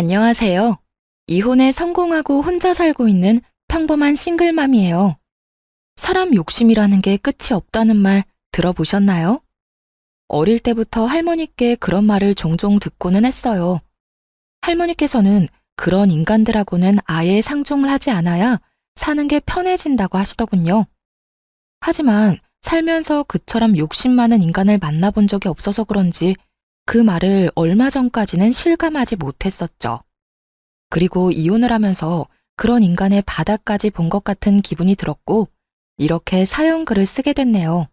안녕하세요. 이혼에 성공하고 혼자 살고 있는 평범한 싱글맘이에요. 사람 욕심이라는 게 끝이 없다는 말 들어보셨나요? 어릴 때부터 할머니께 그런 말을 종종 듣고는 했어요. 할머니께서는 그런 인간들하고는 아예 상종을 하지 않아야 사는 게 편해진다고 하시더군요. 하지만 살면서 그처럼 욕심 많은 인간을 만나본 적이 없어서 그런지 그 말을 얼마 전까지는 실감하지 못했었죠. 그리고 이혼을 하면서 그런 인간의 바닥까지 본 것 같은 기분이 들었고, 이렇게 사연글을 쓰게 됐네요.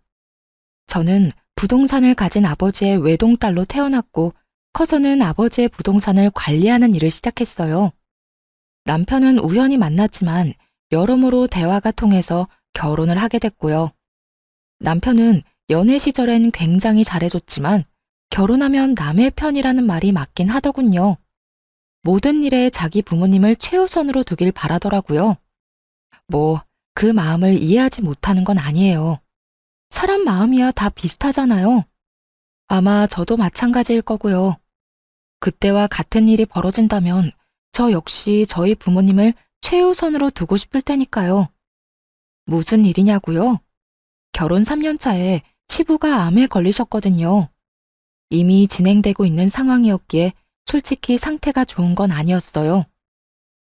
저는 부동산을 가진 아버지의 외동딸로 태어났고, 커서는 아버지의 부동산을 관리하는 일을 시작했어요. 남편은 우연히 만났지만 여러모로 대화가 통해서 결혼을 하게 됐고요. 남편은 연애 시절엔 굉장히 잘해줬지만 결혼하면 남의 편이라는 말이 맞긴 하더군요. 모든 일에 자기 부모님을 최우선으로 두길 바라더라고요. 그 마음을 이해하지 못하는 건 아니에요. 사람 마음이야 다 비슷하잖아요. 아마 저도 마찬가지일 거고요. 그때와 같은 일이 벌어진다면 저 역시 저희 부모님을 최우선으로 두고 싶을 테니까요. 무슨 일이냐고요? 결혼 3년 차에 시부가 암에 걸리셨거든요. 이미 진행되고 있는 상황이었기에 솔직히 상태가 좋은 건 아니었어요.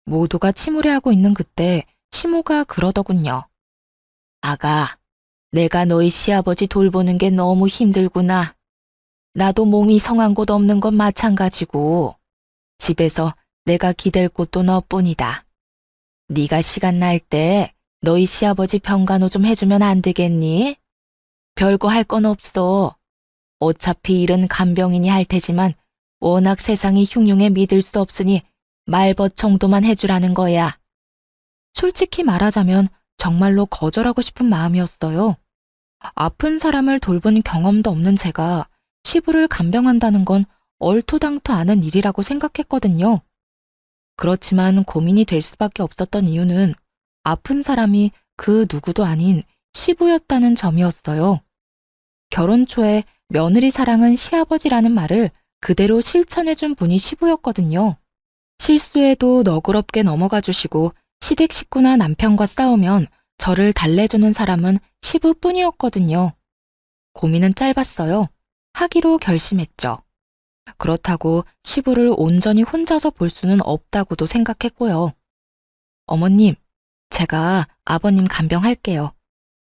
모두가 침울해하고 있는 그때 시모가 그러더군요. 아가, 내가 너희 시아버지 돌보는 게 너무 힘들구나. 나도 몸이 성한 곳 없는 건 마찬가지고 집에서 내가 기댈 곳도 너뿐이다. 네가 시간 날 때 너희 시아버지 병간호 좀 해주면 안 되겠니? 별거 할 건 없어. 어차피 일은 간병인이 할 테지만 워낙 세상이 흉흉해 믿을 수 없으니 말벗 정도만 해주라는 거야. 솔직히 말하자면 정말로 거절하고 싶은 마음이었어요. 아픈 사람을 돌본 경험도 없는 제가 시부를 간병한다는 건 얼토당토 않은 일이라고 생각했거든요. 그렇지만 고민이 될 수밖에 없었던 이유는 아픈 사람이 그 누구도 아닌 시부였다는 점이었어요. 결혼 초에 며느리 사랑은 시아버지라는 말을 그대로 실천해준 분이 시부였거든요. 실수해도 너그럽게 넘어가 주시고 시댁 식구나 남편과 싸우면 저를 달래주는 사람은 시부뿐이었거든요. 고민은 짧았어요. 하기로 결심했죠. 그렇다고 시부를 온전히 혼자서 볼 수는 없다고도 생각했고요. 어머님, 제가 아버님 간병할게요.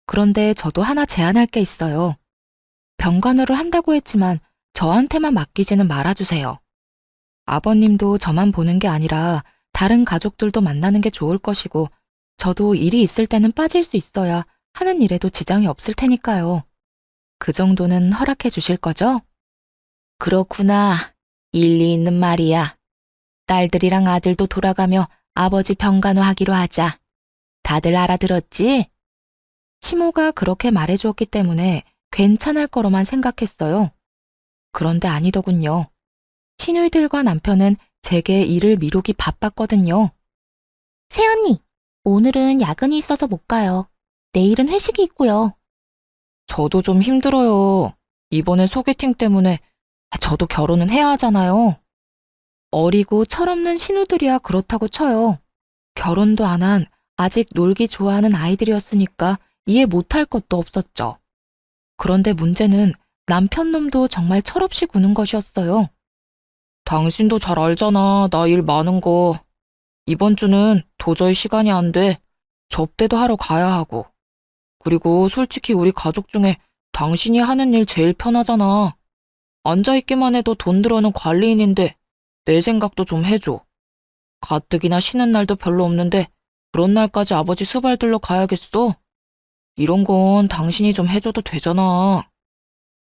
그런데 저도 하나 제안할 게 있어요. 병간호를 한다고 했지만 저한테만 맡기지는 말아주세요. 아버님도 저만 보는 게 아니라 다른 가족들도 만나는 게 좋을 것이고 저도 일이 있을 때는 빠질 수 있어야 하는 일에도 지장이 없을 테니까요. 그 정도는 허락해 주실 거죠? 그렇구나. 일리 있는 말이야. 딸들이랑 아들도 돌아가며 아버지 병간호 하기로 하자. 다들 알아들었지? 시모가 그렇게 말해주었기 때문에 괜찮을 거로만 생각했어요. 그런데 아니더군요. 시누이들과 남편은 제게 일을 미루기 바빴거든요. 새언니, 오늘은 야근이 있어서 못 가요. 내일은 회식이 있고요. 저도 좀 힘들어요. 이번에 소개팅 때문에 저도 결혼은 해야 하잖아요. 어리고 철없는 신우들이야 그렇다고 쳐요. 결혼도 안 한 아직 놀기 좋아하는 아이들이었으니까 이해 못할 것도 없었죠. 그런데 문제는 남편 놈도 정말 철없이 구는 것이었어요. 당신도 잘 알잖아, 나 일 많은 거. 이번 주는 도저히 시간이 안 돼. 접대도 하러 가야 하고. 그리고 솔직히 우리 가족 중에 당신이 하는 일 제일 편하잖아. 앉아있기만 해도 돈 들어는 관리인인데 내 생각도 좀 해줘. 가뜩이나 쉬는 날도 별로 없는데 그런 날까지 아버지 수발 들러 가야겠어? 이런 건 당신이 좀 해줘도 되잖아.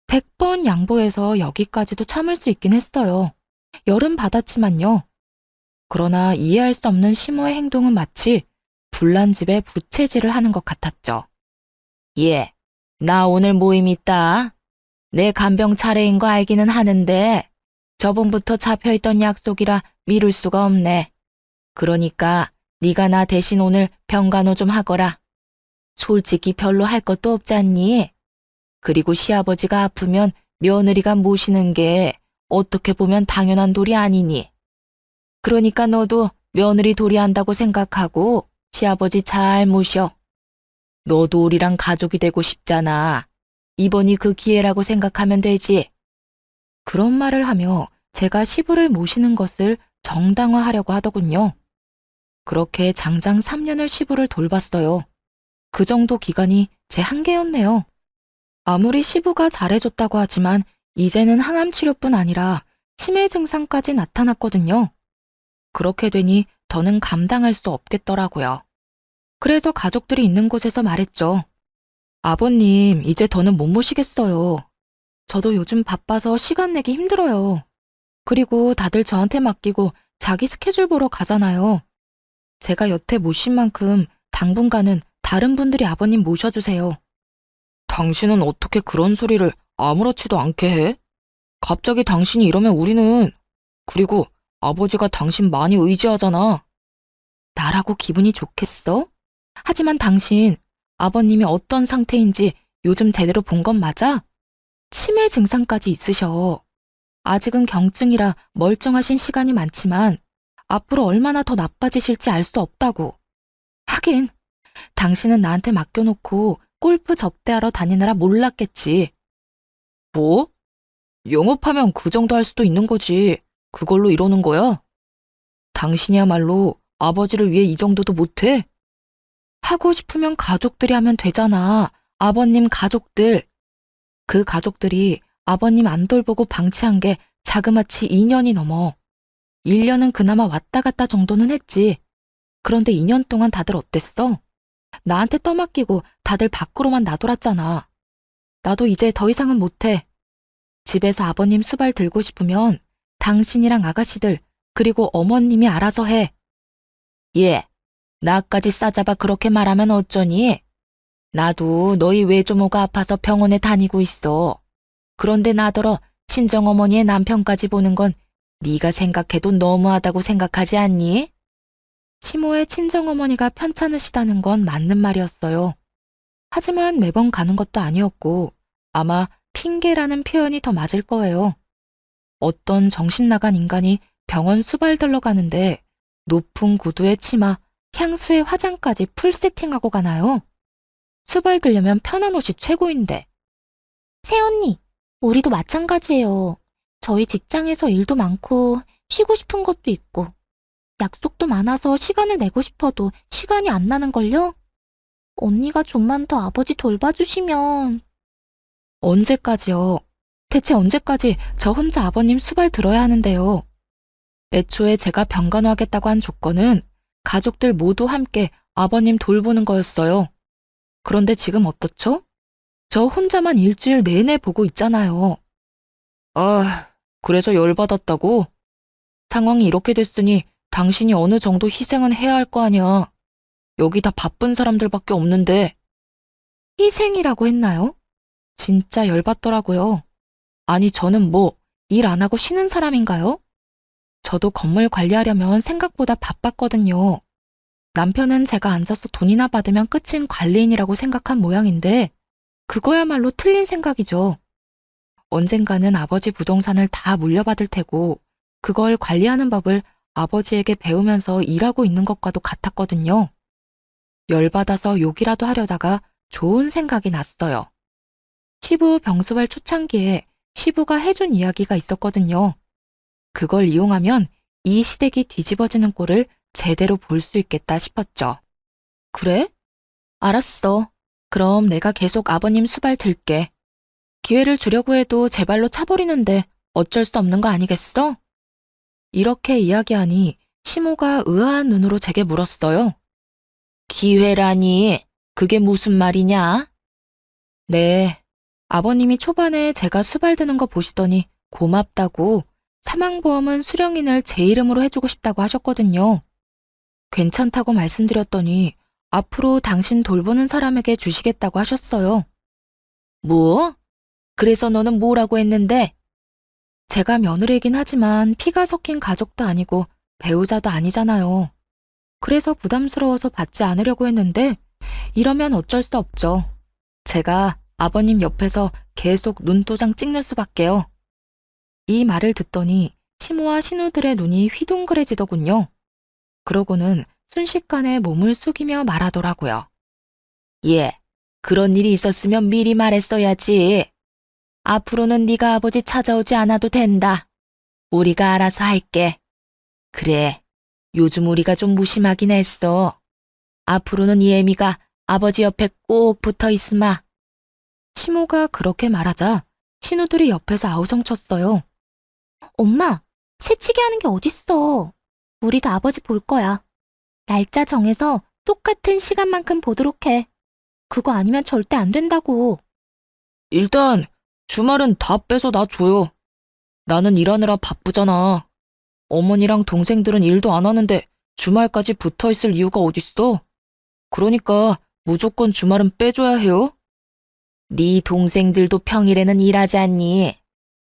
100번 양보해서 여기까지도 참을 수 있긴 했어요. 열은 받았지만요. 그러나 이해할 수 없는 시모의 행동은 마치 불난 집에 부채질을 하는 것 같았죠. 예, 나 오늘 모임 있다. 내 간병 차례인 거 알기는 하는데 저번부터 잡혀있던 약속이라 미룰 수가 없네. 그러니까 네가 나 대신 오늘 병간호 좀 하거라. 솔직히 별로 할 것도 없잖니? 그리고 시아버지가 아프면 며느리가 모시는 게 어떻게 보면 당연한 도리 아니니? 그러니까 너도 며느리 도리한다고 생각하고 시아버지 잘 모셔. 너도 우리랑 가족이 되고 싶잖아. 이번이 그 기회라고 생각하면 되지. 그런 말을 하며 제가 시부를 모시는 것을 정당화하려고 하더군요. 그렇게 장장 3년을 시부를 돌봤어요. 그 정도 기간이 제 한계였네요. 아무리 시부가 잘해줬다고 하지만 이제는 항암 치료뿐 아니라 치매 증상까지 나타났거든요. 그렇게 되니 더는 감당할 수 없겠더라고요. 그래서 가족들이 있는 곳에서 말했죠. 아버님, 이제 더는 못 모시겠어요. 저도 요즘 바빠서 시간 내기 힘들어요. 그리고 다들 저한테 맡기고 자기 스케줄 보러 가잖아요. 제가 여태 모신 만큼 당분간은 다른 분들이 아버님 모셔주세요. 당신은 어떻게 그런 소리를 아무렇지도 않게 해? 갑자기 당신이 이러면 우리는... 그리고 아버지가 당신 많이 의지하잖아. 나라고 기분이 좋겠어? 하지만 당신, 아버님이 어떤 상태인지 요즘 제대로 본 건 맞아? 치매 증상까지 있으셔. 아직은 경증이라 멀쩡하신 시간이 많지만 앞으로 얼마나 더 나빠지실지 알 수 없다고. 하긴, 당신은 나한테 맡겨놓고 골프 접대하러 다니느라 몰랐겠지. 뭐? 영업하면 그 정도 할 수도 있는 거지. 그걸로 이러는 거야? 당신이야말로 아버지를 위해 이 정도도 못해? 하고 싶으면 가족들이 하면 되잖아. 아버님 가족들. 그 가족들이 아버님 안 돌보고 방치한 게 자그마치 2년이 넘어. 1년은 그나마 왔다 갔다 정도는 했지. 그런데 2년 동안 다들 어땠어? 나한테 떠맡기고 다들 밖으로만 나돌았잖아. 나도 이제 더 이상은 못해. 집에서 아버님 수발 들고 싶으면 당신이랑 아가씨들 그리고 어머님이 알아서 해. 예, 나까지 싸잡아 그렇게 말하면 어쩌니? 나도 너희 외조모가 아파서 병원에 다니고 있어. 그런데 나더러 친정어머니의 남편까지 보는 건 네가 생각해도 너무하다고 생각하지 않니? 시모의 친정어머니가 편찮으시다는 건 맞는 말이었어요. 하지만 매번 가는 것도 아니었고 아마 핑계라는 표현이 더 맞을 거예요. 어떤 정신 나간 인간이 병원 수발들러 가는데 높은 구두에 치마, 향수에 화장까지 풀 세팅하고 가나요? 수발들려면 편한 옷이 최고인데. 새언니, 우리도 마찬가지예요. 저희 직장에서 일도 많고 쉬고 싶은 것도 있고 약속도 많아서 시간을 내고 싶어도 시간이 안 나는걸요? 언니가 좀만 더 아버지 돌봐주시면... 언제까지요? 대체 언제까지 저 혼자 아버님 수발 들어야 하는데요? 애초에 제가 병간호하겠다고 한 조건은 가족들 모두 함께 아버님 돌보는 거였어요. 그런데 지금 어떻죠? 저 혼자만 일주일 내내 보고 있잖아요. 아, 그래서 열받았다고? 상황이 이렇게 됐으니 당신이 어느 정도 희생은 해야 할 거 아니야. 여기 다 바쁜 사람들밖에 없는데. 희생이라고 했나요? 진짜 열받더라고요. 아니, 저는 뭐 일 안 하고 쉬는 사람인가요? 저도 건물 관리하려면 생각보다 바빴거든요. 남편은 제가 앉아서 돈이나 받으면 끝인 관리인이라고 생각한 모양인데 그거야말로 틀린 생각이죠. 언젠가는 아버지 부동산을 다 물려받을 테고 그걸 관리하는 법을 아버지에게 배우면서 일하고 있는 것과도 같았거든요. 열받아서 욕이라도 하려다가 좋은 생각이 났어요. 시부 병수발 초창기에 시부가 해준 이야기가 있었거든요. 그걸 이용하면 이 시댁이 뒤집어지는 꼴을 제대로 볼 수 있겠다 싶었죠. 그래? 알았어. 그럼 내가 계속 아버님 수발 들게. 기회를 주려고 해도 제 발로 차버리는데 어쩔 수 없는 거 아니겠어? 이렇게 이야기하니 시모가 의아한 눈으로 제게 물었어요. 기회라니, 그게 무슨 말이냐? 네, 아버님이 초반에 제가 수발드는 거 보시더니 고맙다고 사망보험은 수령인을 제 이름으로 해주고 싶다고 하셨거든요. 괜찮다고 말씀드렸더니 앞으로 당신 돌보는 사람에게 주시겠다고 하셨어요. 뭐? 그래서 너는 뭐라고 했는데? 제가 며느리이긴 하지만 피가 섞인 가족도 아니고 배우자도 아니잖아요. 그래서 부담스러워서 받지 않으려고 했는데 이러면 어쩔 수 없죠. 제가 아버님 옆에서 계속 눈도장 찍는 수밖에요. 이 말을 듣더니 시모와 신우들의 눈이 휘둥그레지더군요. 그러고는 순식간에 몸을 숙이며 말하더라고요. 예, 그런 일이 있었으면 미리 말했어야지. 앞으로는 네가 아버지 찾아오지 않아도 된다. 우리가 알아서 할게. 그래, 요즘 우리가 좀 무심하긴 했어. 앞으로는 예미가 아버지 옆에 꼭 붙어 있으마. 시모가 그렇게 말하자 신우들이 옆에서 아우성쳤어요. 엄마, 새치기 하는 게 어딨어. 우리도 아버지 볼 거야. 날짜 정해서 똑같은 시간만큼 보도록 해. 그거 아니면 절대 안 된다고. 일단 주말은 다 빼서 나 줘요. 나는 일하느라 바쁘잖아. 어머니랑 동생들은 일도 안 하는데 주말까지 붙어 있을 이유가 어딨어? 그러니까 무조건 주말은 빼줘야 해요. 네 동생들도 평일에는 일하지 않니?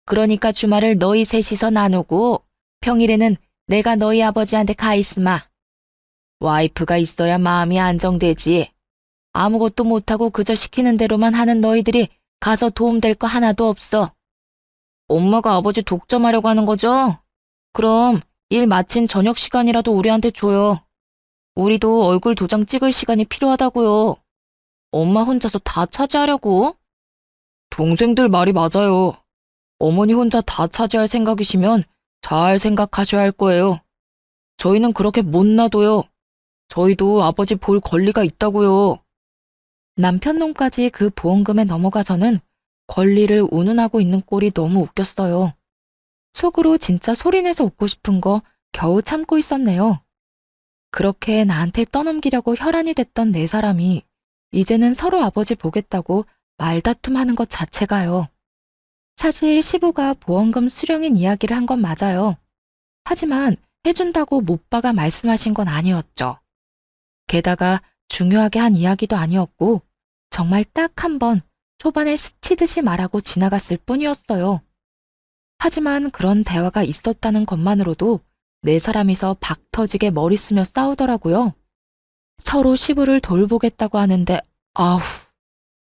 그러니까 주말을 너희 셋이서 나누고 평일에는 내가 너희 아버지한테 가 있으마. 와이프가 있어야 마음이 안정되지. 아무것도 못하고 그저 시키는 대로만 하는 너희들이 가서 도움될 거 하나도 없어. 엄마가 아버지 독점하려고 하는 거죠? 그럼 일 마친 저녁 시간이라도 우리한테 줘요. 우리도 얼굴 도장 찍을 시간이 필요하다고요. 엄마 혼자서 다 차지하려고? 동생들 말이 맞아요. 어머니 혼자 다 차지할 생각이시면 잘 생각하셔야 할 거예요. 저희는 그렇게 못 놔둬요. 저희도 아버지 볼 권리가 있다고요. 남편 놈까지 그 보험금에 넘어가서는 권리를 운운하고 있는 꼴이 너무 웃겼어요. 속으로 진짜 소리내서 웃고 싶은 거 겨우 참고 있었네요. 그렇게 나한테 떠넘기려고 혈안이 됐던 네 사람이 이제는 서로 아버지 보겠다고 말다툼하는 것 자체가요. 사실 시부가 보험금 수령인 이야기를 한 건 맞아요. 하지만 해준다고 못박아 말씀하신 건 아니었죠. 게다가 중요하게 한 이야기도 아니었고 정말 딱 한 번 초반에 스치듯이 말하고 지나갔을 뿐이었어요. 하지만 그런 대화가 있었다는 것만으로도 네 사람이서 박 터지게 머리 쓰며 싸우더라고요. 서로 시부를 돌보겠다고 하는데 아우,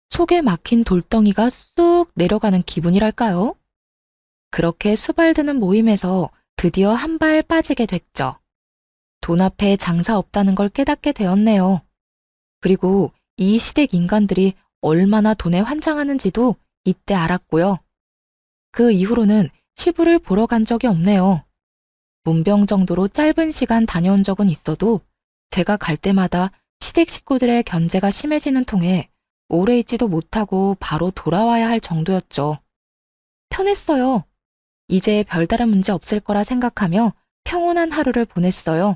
속에 막힌 돌덩이가 쑥 내려가는 기분이랄까요? 그렇게 수발드는 모임에서 드디어 한 발 빠지게 됐죠. 돈 앞에 장사 없다는 걸 깨닫게 되었네요. 그리고 이 시댁 인간들이 얼마나 돈에 환장하는지도 이때 알았고요. 그 이후로는 시부를 보러 간 적이 없네요. 문병 정도로 짧은 시간 다녀온 적은 있어도 제가 갈 때마다 시댁 식구들의 견제가 심해지는 통에 오래 있지도 못하고 바로 돌아와야 할 정도였죠. 편했어요. 이제 별다른 문제 없을 거라 생각하며 평온한 하루를 보냈어요.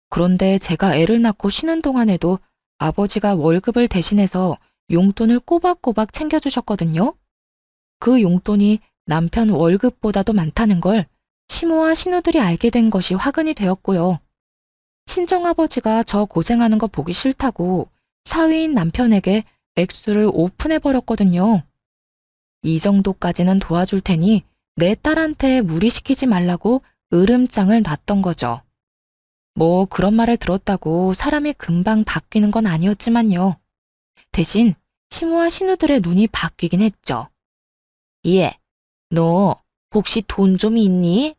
그런데 제가 애를 낳고 쉬는 동안에도 아버지가 월급을 대신해서 용돈을 꼬박꼬박 챙겨주셨거든요. 그 용돈이 남편 월급보다도 많다는 걸 시모와 신우들이 알게 된 것이 화근이 되었고요. 친정아버지가 저 고생하는 거 보기 싫다고 사위인 남편에게 액수를 오픈해버렸거든요. 이 정도까지는 도와줄 테니 내 딸한테 무리시키지 말라고 으름장을 놨던 거죠. 뭐 그런 말을 들었다고 사람이 금방 바뀌는 건 아니었지만요. 대신 시모와 신우들의 눈이 바뀌긴 했죠. 예, 너 혹시 돈 좀 있니?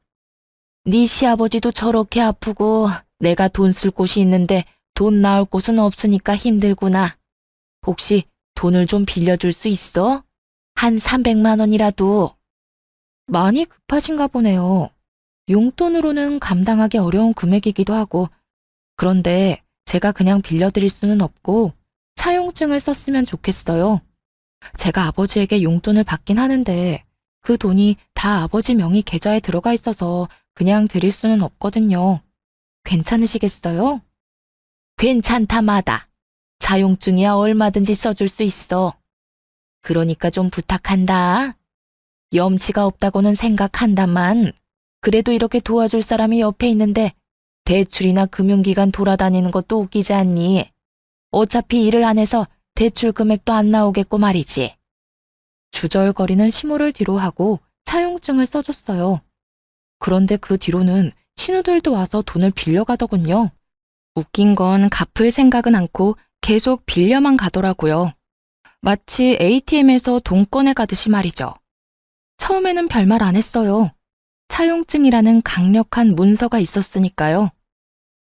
네 시아버지도 저렇게 아프고 내가 돈 쓸 곳이 있는데 돈 나올 곳은 없으니까 힘들구나. 혹시 돈을 좀 빌려줄 수 있어? 한 300만 원이라도. 많이 급하신가 보네요. 용돈으로는 감당하기 어려운 금액이기도 하고, 그런데 제가 그냥 빌려드릴 수는 없고 차용증을 썼으면 좋겠어요. 제가 아버지에게 용돈을 받긴 하는데 그 돈이 다 아버지 명의 계좌에 들어가 있어서 그냥 드릴 수는 없거든요. 괜찮으시겠어요? 괜찮다마다. 차용증이야 얼마든지 써줄 수 있어. 그러니까 좀 부탁한다. 염치가 없다고는 생각한다만 그래도 이렇게 도와줄 사람이 옆에 있는데 대출이나 금융기관 돌아다니는 것도 웃기지 않니? 어차피 일을 안 해서 대출 금액도 안 나오겠고 말이지. 주절거리는 시모를 뒤로 하고 차용증을 써줬어요. 그런데 그 뒤로는 신우들도 와서 돈을 빌려가더군요. 웃긴 건 갚을 생각은 않고 계속 빌려만 가더라고요. 마치 ATM에서 돈 꺼내 가듯이 말이죠. 처음에는 별말 안 했어요. 차용증이라는 강력한 문서가 있었으니까요.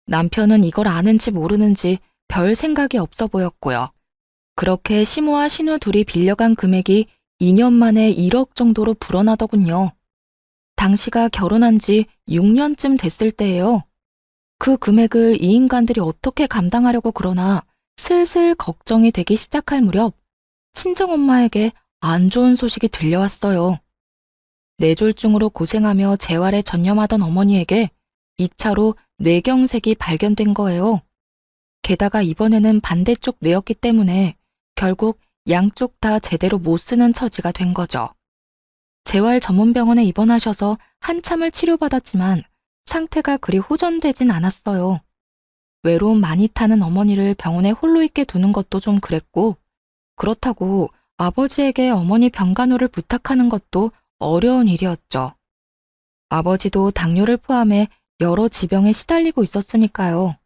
남편은 이걸 아는지 모르는지 별 생각이 없어 보였고요. 그렇게 시모와 신우 둘이 빌려간 금액이 2년 만에 1억 정도로 불어나더군요. 당시가 결혼한 지 6년쯤 됐을 때예요. 그 금액을 이 인간들이 어떻게 감당하려고 그러나 슬슬 걱정이 되기 시작할 무렵 친정엄마에게 안 좋은 소식이 들려왔어요. 뇌졸중으로 고생하며 재활에 전념하던 어머니에게 2차로 뇌경색이 발견된 거예요. 게다가 이번에는 반대쪽 뇌였기 때문에 결국 양쪽 다 제대로 못 쓰는 처지가 된 거죠. 재활 전문 병원에 입원하셔서 한참을 치료받았지만 상태가 그리 호전되진 않았어요. 외로움 많이 타는 어머니를 병원에 홀로 있게 두는 것도 좀 그랬고, 그렇다고 아버지에게 어머니 병간호를 부탁하는 것도 어려운 일이었죠. 아버지도 당뇨를 포함해 여러 지병에 시달리고 있었으니까요.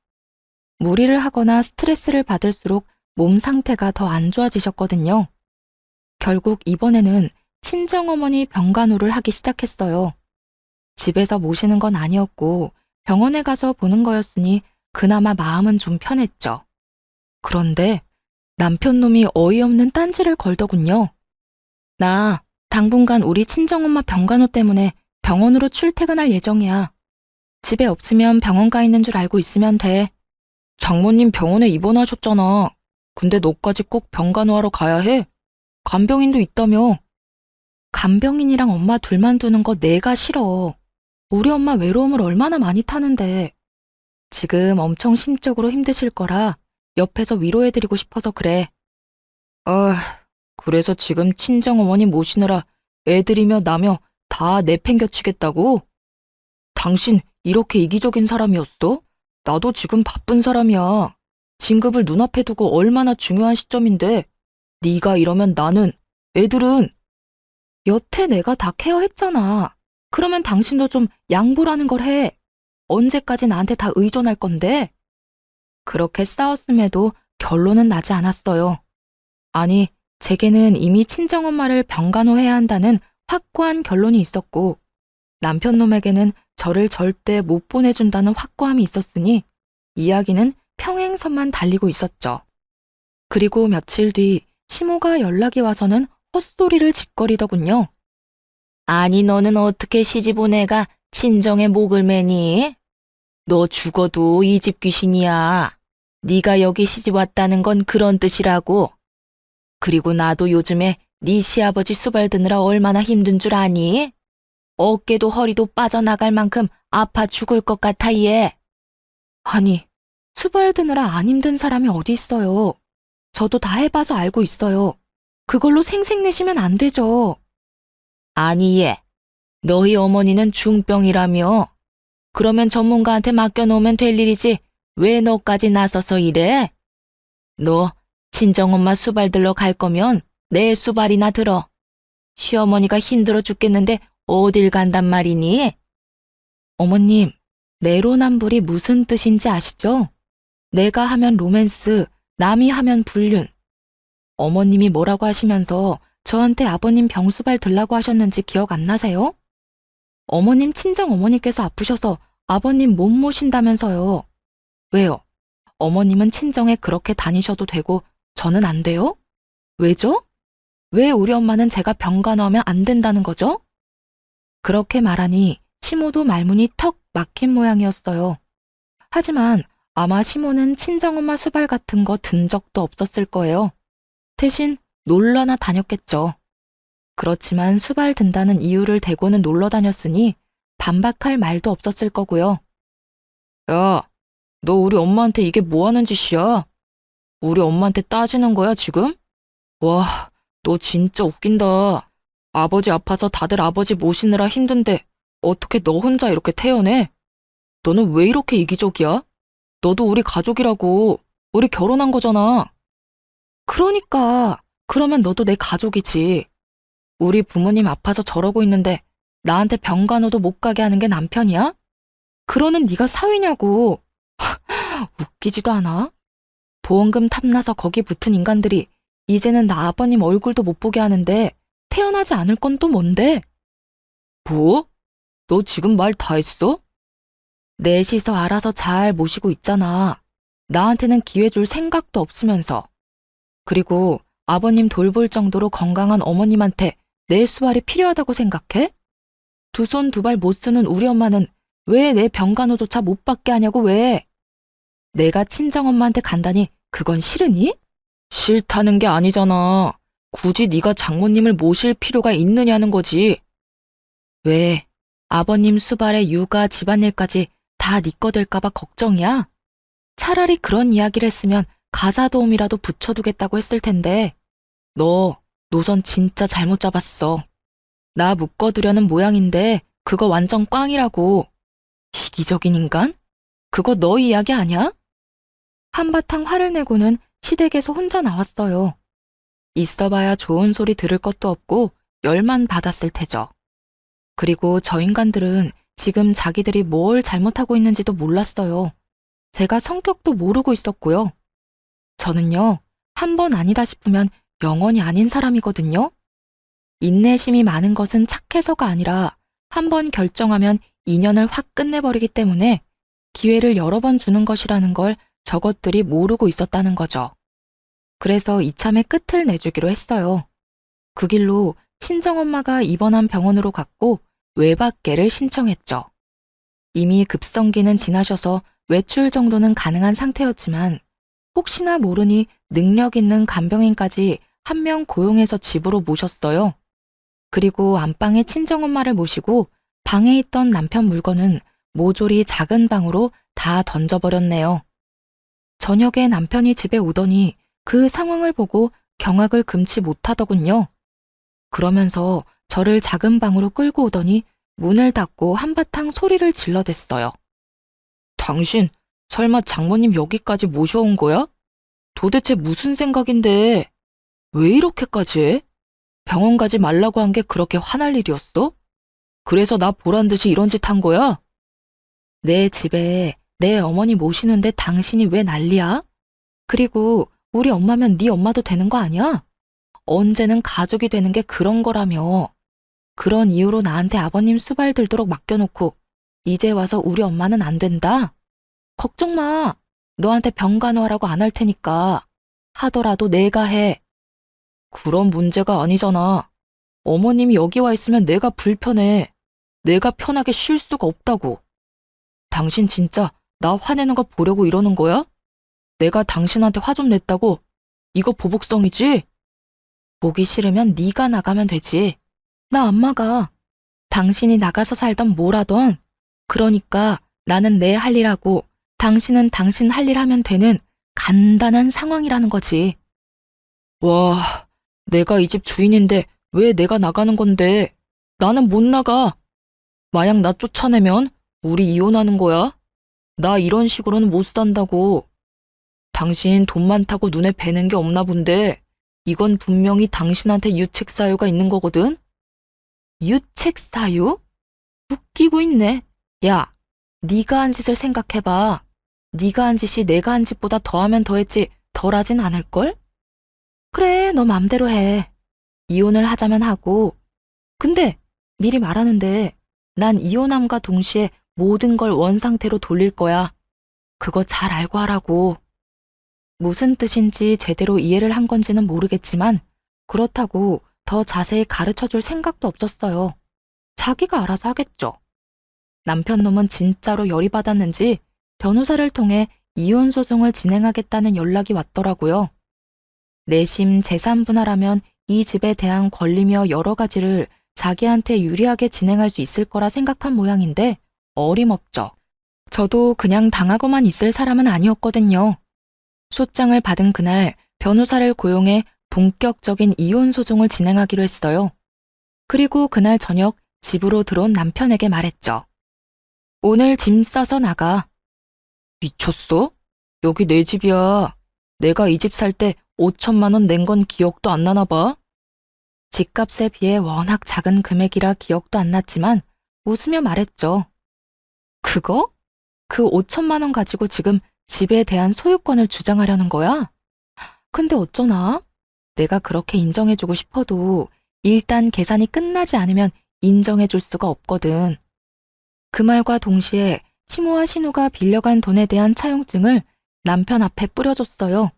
무리를 하거나 스트레스를 받을수록 몸 상태가 더 안 좋아지셨거든요. 결국 이번에는 친정어머니 병간호를 하기 시작했어요. 집에서 모시는 건 아니었고 병원에 가서 보는 거였으니 그나마 마음은 좀 편했죠. 그런데 남편 놈이 어이없는 딴지를 걸더군요. 나 당분간 우리 친정엄마 병간호 때문에 병원으로 출퇴근할 예정이야. 집에 없으면 병원 가 있는 줄 알고 있으면 돼. 장모님 병원에 입원하셨잖아. 근데 너까지 꼭 병간호하러 가야 해? 간병인도 있다며. 간병인이랑 엄마 둘만 두는 거 내가 싫어. 우리 엄마 외로움을 얼마나 많이 타는데. 지금 엄청 심적으로 힘드실 거라 옆에서 위로해드리고 싶어서 그래. 그래서 지금 친정어머니 모시느라 애들이며 나며 다 내팽겨치겠다고? 당신 이렇게 이기적인 사람이었어? 나도 지금 바쁜 사람이야. 진급을 눈앞에 두고 얼마나 중요한 시점인데 네가 이러면 나는, 애들은. 여태 내가 다 케어했잖아. 그러면 당신도 좀 양보라는 걸 해. 언제까지 나한테 다 의존할 건데? 그렇게 싸웠음에도 결론은 나지 않았어요. 아니, 제게는 이미 친정엄마를 병간호해야 한다는 확고한 결론이 있었고 남편 놈에게는 저를 절대 못 보내준다는 확고함이 있었으니 이야기는 평행선만 달리고 있었죠. 그리고 며칠 뒤 시모가 연락이 와서는 헛소리를 짓거리더군요. 아니 너는 어떻게 시집 온 애가 친정에 목을 매니? 너 죽어도 이 집 귀신이야. 네가 여기 시집 왔다는 건 그런 뜻이라고. 그리고 나도 요즘에 네 시아버지 수발 드느라 얼마나 힘든 줄 아니? 어깨도 허리도 빠져나갈 만큼 아파 죽을 것 같아 얘. 아니, 수발 드느라 안 힘든 사람이 어디 있어요. 저도 다 해봐서 알고 있어요. 그걸로 생색내시면 안 되죠. 아니 얘, 너희 어머니는 중병이라며. 그러면 전문가한테 맡겨놓으면 될 일이지 왜 너까지 나서서 이래? 너 친정엄마 수발 들러 갈 거면 내 수발이나 들어. 시어머니가 힘들어 죽겠는데 어딜 간단 말이니? 어머님, 내로남불이 무슨 뜻인지 아시죠? 내가 하면 로맨스, 남이 하면 불륜. 어머님이 뭐라고 하시면서 저한테 아버님 병수발 들라고 하셨는지 기억 안 나세요? 어머님 친정어머니께서 아프셔서 아버님 못 모신다면서요. 왜요? 어머님은 친정에 그렇게 다니셔도 되고 저는 안 돼요? 왜죠? 왜 우리 엄마는 제가 병간호하면 안 된다는 거죠? 그렇게 말하니 시모도 말문이 턱 막힌 모양이었어요. 하지만 아마 시모는 친정엄마 수발 같은 거 든 적도 없었을 거예요. 대신 놀러나 다녔겠죠. 그렇지만 수발 든다는 이유를 대고는 놀러 다녔으니 반박할 말도 없었을 거고요. 야, 너 우리 엄마한테 이게 뭐 하는 짓이야? 우리 엄마한테 따지는 거야 지금? 와, 너 진짜 웃긴다. 아버지 아파서 다들 아버지 모시느라 힘든데 어떻게 너 혼자 이렇게 태어내? 너는 왜 이렇게 이기적이야? 너도 우리 가족이라고. 우리 결혼한 거잖아. 그러니까 그러면 너도 내 가족이지. 우리 부모님 아파서 저러고 있는데 나한테 병간호도 못 가게 하는 게 남편이야? 그러는 네가 사위냐고. 웃기지도 않아? 보험금 탐나서 거기 붙은 인간들이 이제는 나 아버님 얼굴도 못 보게 하는데 태어나지 않을 건 또 뭔데? 뭐? 너 지금 말 다 했어? 넷이서 알아서 잘 모시고 있잖아. 나한테는 기회 줄 생각도 없으면서. 그리고 아버님 돌볼 정도로 건강한 어머님한테 내 수발이 필요하다고 생각해? 두 손 두 발 못 쓰는 우리 엄마는 왜 내 병간호조차 못 받게 하냐고 왜? 내가 친정엄마한테 간다니 그건 싫으니? 싫다는 게 아니잖아. 굳이 네가 장모님을 모실 필요가 있느냐는 거지. 왜? 아버님 수발에 육아 집안일까지 다 네 거 될까봐 걱정이야? 차라리 그런 이야기를 했으면 가사 도우미라도 붙여두겠다고 했을 텐데. 너 노선 진짜 잘못 잡았어. 나 묶어두려는 모양인데 그거 완전 꽝이라고. 이기적인 인간? 그거 너 이야기 아니야? 한바탕 화를 내고는 시댁에서 혼자 나왔어요. 있어봐야 좋은 소리 들을 것도 없고 열만 받았을 테죠. 그리고 저 인간들은 지금 자기들이 뭘 잘못하고 있는지도 몰랐어요. 제가 성격도 모르고 있었고요. 저는요, 한 번 아니다 싶으면 영원히 아닌 사람이거든요. 인내심이 많은 것은 착해서가 아니라 한 번 결정하면 인연을 확 끝내버리기 때문에 기회를 여러 번 주는 것이라는 걸 저것들이 모르고 있었다는 거죠. 그래서 이참에 끝을 내주기로 했어요. 그 길로 친정엄마가 입원한 병원으로 갔고 외박계를 신청했죠. 이미 급성기는 지나셔서 외출 정도는 가능한 상태였지만 혹시나 모르니 능력 있는 간병인까지 한 명 고용해서 집으로 모셨어요. 그리고 안방에 친정엄마를 모시고 방에 있던 남편 물건은 모조리 작은 방으로 다 던져버렸네요. 저녁에 남편이 집에 오더니 그 상황을 보고 경악을 금치 못하더군요. 그러면서 저를 작은 방으로 끌고 오더니 문을 닫고 한바탕 소리를 질러댔어요. 당신 설마 장모님 여기까지 모셔온 거야? 도대체 무슨 생각인데 왜 이렇게까지 해? 병원 가지 말라고 한 게 그렇게 화날 일이었어? 그래서 나 보란 듯이 이런 짓 한 거야? 내 집에 내 어머니 모시는데 당신이 왜 난리야? 그리고 우리 엄마면 네 엄마도 되는 거 아니야? 언제는 가족이 되는 게 그런 거라며. 그런 이유로 나한테 아버님 수발 들도록 맡겨놓고 이제 와서 우리 엄마는 안 된다? 걱정 마. 너한테 병간호하라고 안 할 테니까. 하더라도 내가 해. 그런 문제가 아니잖아. 어머님이 여기 와 있으면 내가 불편해. 내가 편하게 쉴 수가 없다고. 당신 진짜 나 화내는 거 보려고 이러는 거야? 내가 당신한테 화 좀 냈다고? 이거 보복성이지? 보기 싫으면 네가 나가면 되지. 나 안 나가. 당신이 나가서 살던 뭘 하던. 그러니까 나는 내 할 일 하고 당신은 당신 할 일 하면 되는 간단한 상황이라는 거지. 와, 내가 이 집 주인인데 왜 내가 나가는 건데? 나는 못 나가. 만약 나 쫓아내면 우리 이혼하는 거야. 나 이런 식으로는 못 산다고. 당신 돈 많다고 눈에 뵈는 게 없나 본데 이건 분명히 당신한테 유책 사유가 있는 거거든? 유책 사유? 웃기고 있네. 야, 네가 한 짓을 생각해봐. 네가 한 짓이 내가 한 짓보다 더하면 더했지 덜하진 않을걸? 그래, 너 맘대로 해. 이혼을 하자면 하고. 근데 미리 말하는데 난 이혼함과 동시에 모든 걸 원상태로 돌릴 거야. 그거 잘 알고 하라고. 무슨 뜻인지 제대로 이해를 한 건지는 모르겠지만 그렇다고 더 자세히 가르쳐줄 생각도 없었어요. 자기가 알아서 하겠죠. 남편 놈은 진짜로 열이 받았는지 변호사를 통해 이혼 소송을 진행하겠다는 연락이 왔더라고요. 내심 재산 분할하면 이 집에 대한 권리며 여러 가지를 자기한테 유리하게 진행할 수 있을 거라 생각한 모양인데 어림없죠. 저도 그냥 당하고만 있을 사람은 아니었거든요. 소장을 받은 그날 변호사를 고용해 본격적인 이혼 소송을 진행하기로 했어요. 그리고 그날 저녁 집으로 들어온 남편에게 말했죠. 오늘 짐 싸서 나가. 미쳤어? 여기 내 집이야. 내가 이 집 살 때 5천만 원 낸 건 기억도 안 나나 봐. 집값에 비해 워낙 작은 금액이라 기억도 안 났지만 웃으며 말했죠. 그거? 그 5천만 원 가지고 지금 집에 대한 소유권을 주장하려는 거야? 근데 어쩌나? 내가 그렇게 인정해주고 싶어도 일단 계산이 끝나지 않으면 인정해줄 수가 없거든. 그 말과 동시에 시모와 신우가 빌려간 돈에 대한 차용증을 남편 앞에 뿌려줬어요.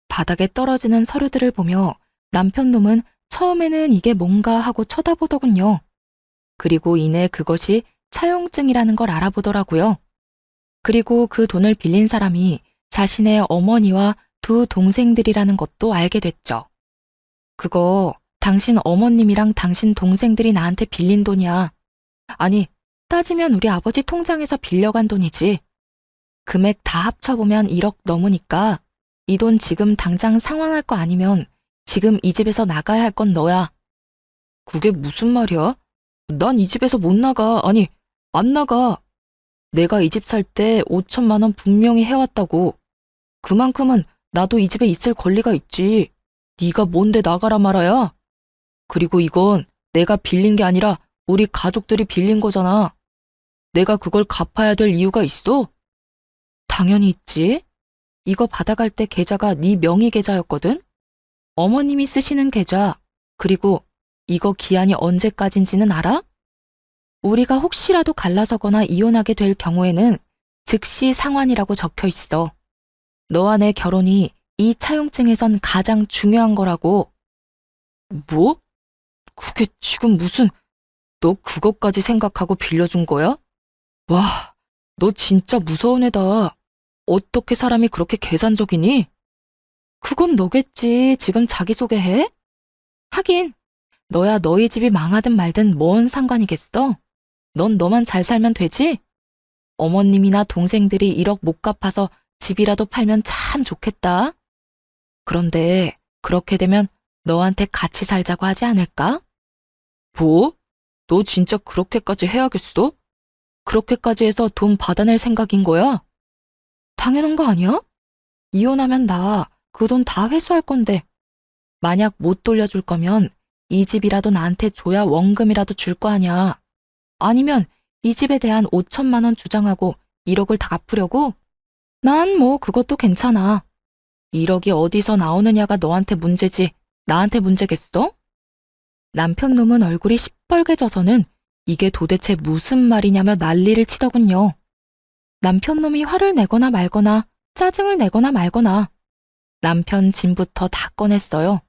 바닥에 떨어지는 서류들을 보며 남편 놈은 처음에는 이게 뭔가 하고 쳐다보더군요. 그리고 이내 그것이 차용증이라는 걸 알아보더라고요. 그리고 그 돈을 빌린 사람이 자신의 어머니와 두 동생들이라는 것도 알게 됐죠. 그거 당신 어머님이랑 당신 동생들이 나한테 빌린 돈이야. 아니, 따지면 우리 아버지 통장에서 빌려간 돈이지. 금액 다 합쳐보면 1억 넘으니까 이 돈 지금 당장 상환할 거 아니면 지금 이 집에서 나가야 할 건 너야. 그게 무슨 말이야? 난 이 집에서 못 나가. 아니, 안 나가. 내가 이 집 살 때 5천만 원 분명히 해왔다고. 그만큼은 나도 이 집에 있을 권리가 있지. 네가 뭔데 나가라 말아야? 그리고 이건 내가 빌린 게 아니라 우리 가족들이 빌린 거잖아. 내가 그걸 갚아야 될 이유가 있어? 당연히 있지. 이거 받아갈 때 계좌가 네 명의 계좌였거든? 어머님이 쓰시는 계좌. 그리고 이거 기한이 언제까진지는 알아? 우리가 혹시라도 갈라서거나 이혼하게 될 경우에는 즉시 상환이라고 적혀 있어. 너와 내 결혼이 이 차용증에선 가장 중요한 거라고. 뭐? 그게 지금 무슨, 너 그것까지 생각하고 빌려준 거야? 와, 너 진짜 무서운 애다. 어떻게 사람이 그렇게 계산적이니? 그건 너겠지. 지금 자기소개해? 하긴, 너야 너희 집이 망하든 말든 뭔 상관이겠어? 넌 너만 잘 살면 되지? 어머님이나 동생들이 1억 못 갚아서 집이라도 팔면 참 좋겠다. 그런데 그렇게 되면 너한테 같이 살자고 하지 않을까? 뭐? 너 진짜 그렇게까지 해야겠어? 그렇게까지 해서 돈 받아낼 생각인 거야? 당연한 거 아니야? 이혼하면 나 그 돈 다 회수할 건데. 만약 못 돌려줄 거면 이 집이라도 나한테 줘야 원금이라도 줄 거 아니야. 아니면 이 집에 대한 5천만 원 주장하고 1억을 다 갚으려고? 난 뭐 그것도 괜찮아. 1억이 어디서 나오느냐가 너한테 문제지 나한테 문제겠어? 남편 놈은 얼굴이 시뻘개져서는 이게 도대체 무슨 말이냐며 난리를 치더군요. 남편 놈이 화를 내거나 말거나 짜증을 내거나 말거나 남편 짐부터 다 꺼냈어요.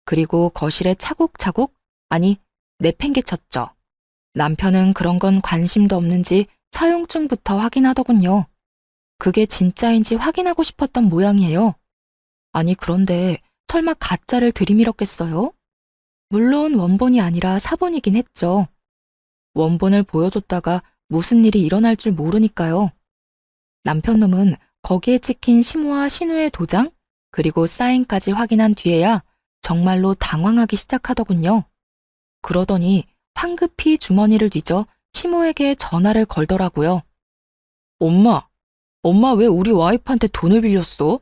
그리고 거실에 차곡차곡, 아니 내팽개쳤죠. 남편은 그런 건 관심도 없는지 차용증부터 확인하더군요. 그게 진짜인지 확인하고 싶었던 모양이에요. 아니 그런데 설마 가짜를 들이밀었겠어요? 물론 원본이 아니라 사본이긴 했죠. 원본을 보여줬다가 무슨 일이 일어날 줄 모르니까요. 남편 놈은 거기에 찍힌 시모와 신우의 도장, 그리고 사인까지 확인한 뒤에야 정말로 당황하기 시작하더군요. 그러더니 황급히 주머니를 뒤져 시모에게 전화를 걸더라고요. 엄마 왜 우리 와이프한테 돈을 빌렸어?